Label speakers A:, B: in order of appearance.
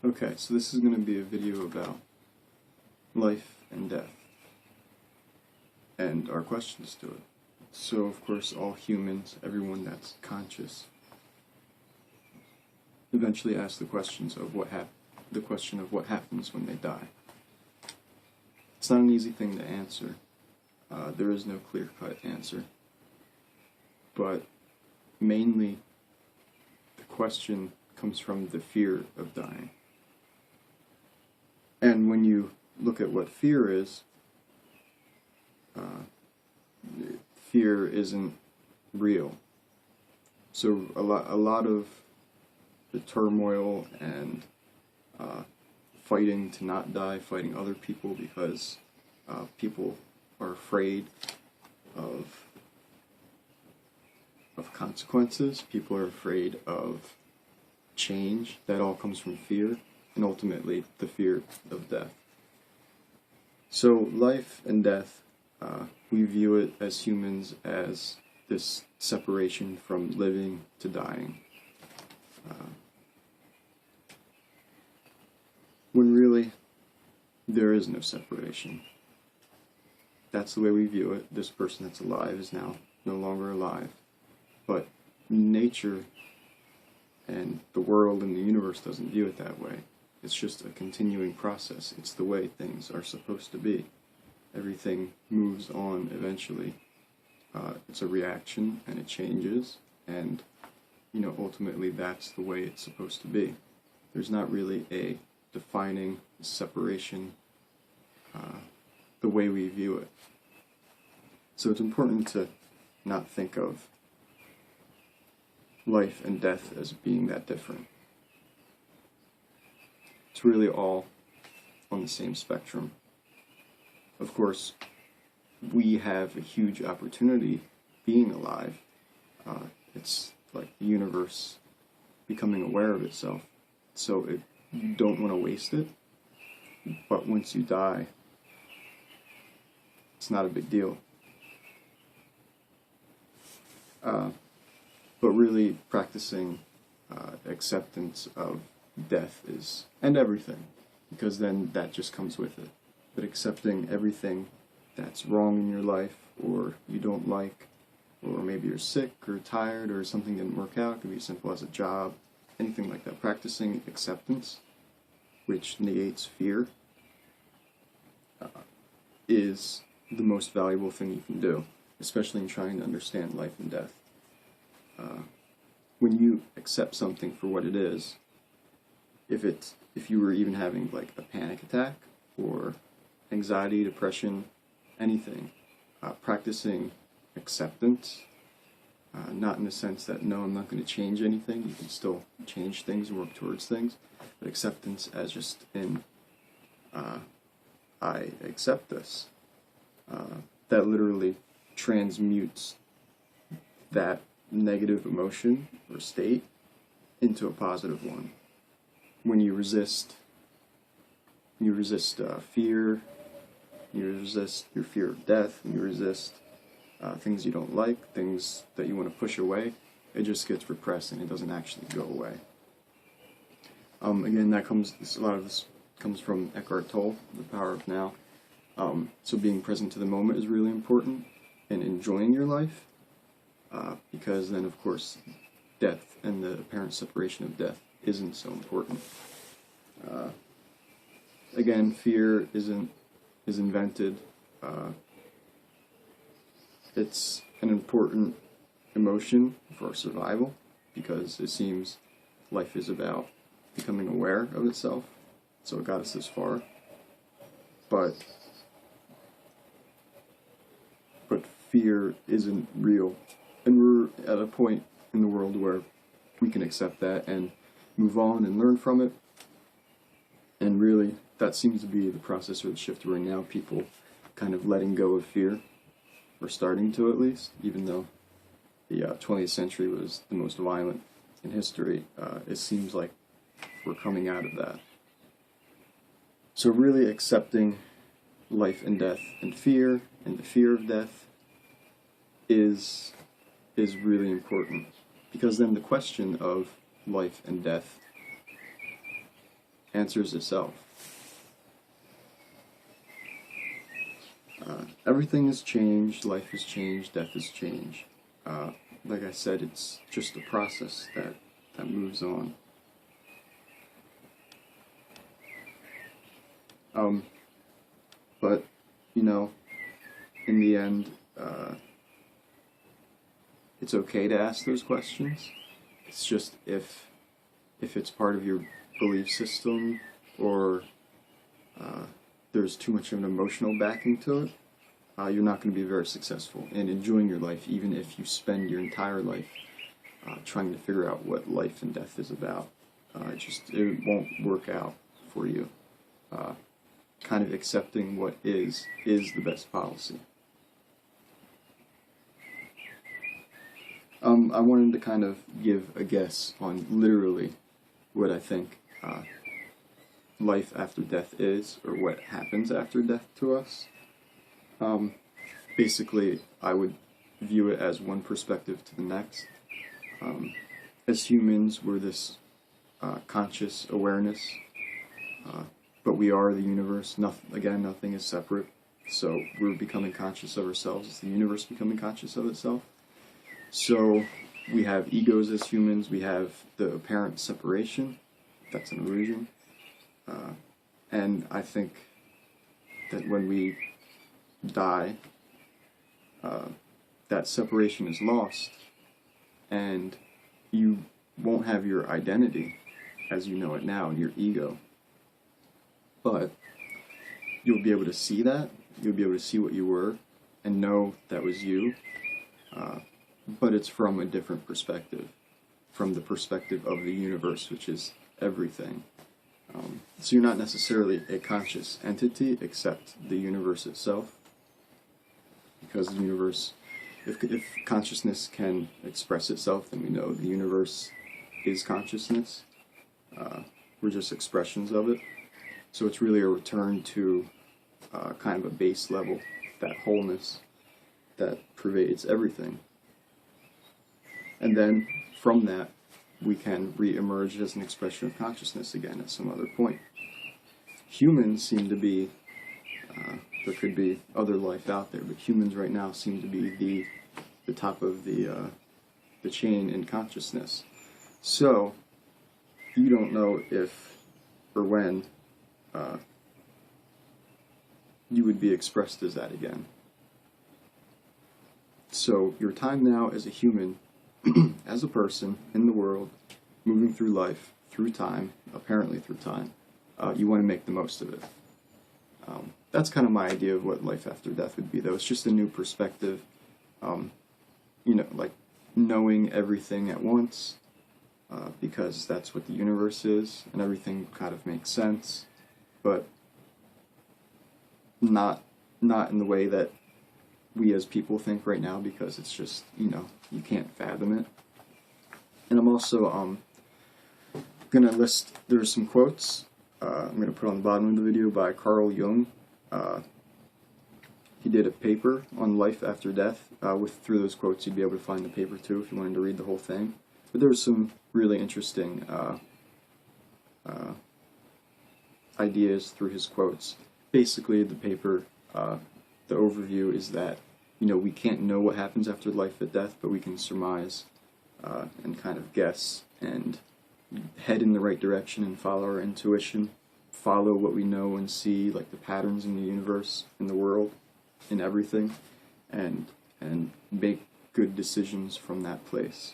A: Okay, so this is going to be a video about life and death and our questions to it. So, of course, all humans, everyone that's conscious, eventually asks the questions of the question of what happens when they die. It's not an easy thing to answer. There is no clear-cut answer. But mainly, the question comes from the fear of dying. And when you look at what fear is, fear isn't real. So a lot of the turmoil and fighting to not die, fighting other people because people are afraid of consequences, people are afraid of change, that all comes from fear, and ultimately the fear of death. So life and death, we view it as humans as this separation from living to dying. When really, there is no separation. That's the way we view it. This person that's alive is now no longer alive. But nature and the world and the universe doesn't view it that way. It's just a continuing process. It's the way things are supposed to be. Everything moves on eventually. It's a reaction and it changes, and ultimately that's the way it's supposed to be. There's not really a defining separation the way we view it. So it's important to not think of life and death as being that different. It's really all on the same spectrum. Of course, we have a huge opportunity being alive. It's like the universe becoming aware of itself. So you don't want to waste it, but once you die, it's not a big deal. But really practicing acceptance of death and everything, because then that just comes with it. But accepting everything that's wrong in your life, or you don't like, or maybe you're sick or tired or something didn't work out, it could be as simple as a job, anything like that. Practicing acceptance, which negates fear, is the most valuable thing you can do, especially in trying to understand life and death. When you accept something for what it is, if you were even having like a panic attack or anxiety, depression, anything, practicing acceptance, not in the sense that no, I'm not going to change anything, you can still change things and work towards things, but acceptance as just in, I accept this. That literally transmutes that negative emotion or state into a positive one. When you resist fear, you resist your fear of death, you resist things you don't like, things that you want to push away, it just gets repressed and it doesn't actually go away. Again, a lot of this comes from Eckhart Tolle, The Power of Now. So being present to the moment is really important, and enjoying your life, because then, of course, death and the apparent separation of death isn't so important. Again, fear is invented. It's an important emotion for survival, because it seems life is about becoming aware of itself, so it got us this far. But fear isn't real, and we're at a point in the world where we can accept that and move on and learn from it. And really, that seems to be the process or the shift we're in now, people kind of letting go of fear, or starting to at least, even though the 20th century was the most violent in history. It seems like we're coming out of that. So really accepting life and death and the fear of death is really important, because then the question of life and death answers itself. Everything has changed, life has changed, death has changed. Like I said, it's just a process that moves on. But, you know, in the end, it's okay to ask those questions. It's just if it's part of your belief system, or there's too much of an emotional backing to it, you're not going to be very successful in enjoying your life, even if you spend your entire life trying to figure out what life and death is about. It won't work out for you. Kind of accepting what is the best policy. I wanted to kind of give a guess on literally what I think life after death is, or what happens after death to us. Basically, I would view it as one perspective to the next. As humans, we're this conscious awareness, but we are the universe. Nothing is separate. So we're becoming conscious of ourselves. It's the universe becoming conscious of itself. So we have egos as humans. We have the apparent separation. That's an illusion. And I think that when we die, that separation is lost, and you won't have your identity as you know it now, your ego. But you'll be able to see that. You'll be able to see what you were and know that was you. But it's from a different perspective, from the perspective of the universe, which is everything. So you're not necessarily a conscious entity, except the universe itself. Because the universe, if consciousness can express itself, then we know the universe is consciousness. We're just expressions of it. So it's really a return to kind of a base level, that wholeness that pervades everything. And then from that, we can re-emerge as an expression of consciousness again at some other point. Humans seem to be, there could be other life out there, but humans right now seem to be the top of the chain in consciousness. So, you don't know if or when you would be expressed as that again. So, your time now as a human, as a person in the world, moving through life, through time, apparently through time, you want to make the most of it. That's kind of my idea of what life after death would be, though. It's just a new perspective, like knowing everything at once, because that's what the universe is, and everything kind of makes sense, but not in the way that we as people think right now, because it's just, you can't fathom it. And I'm also going to list, there's some quotes I'm going to put on the bottom of the video by Carl Jung. He did a paper on life after death. Through those quotes, you'd be able to find the paper too if you wanted to read the whole thing. But there was some really interesting ideas through his quotes. Basically, the paper, the overview is that, we can't know what happens after life at death, but we can surmise and kind of guess and head in the right direction and follow our intuition, follow what we know and see, like the patterns in the universe, in the world, in everything, and make good decisions from that place.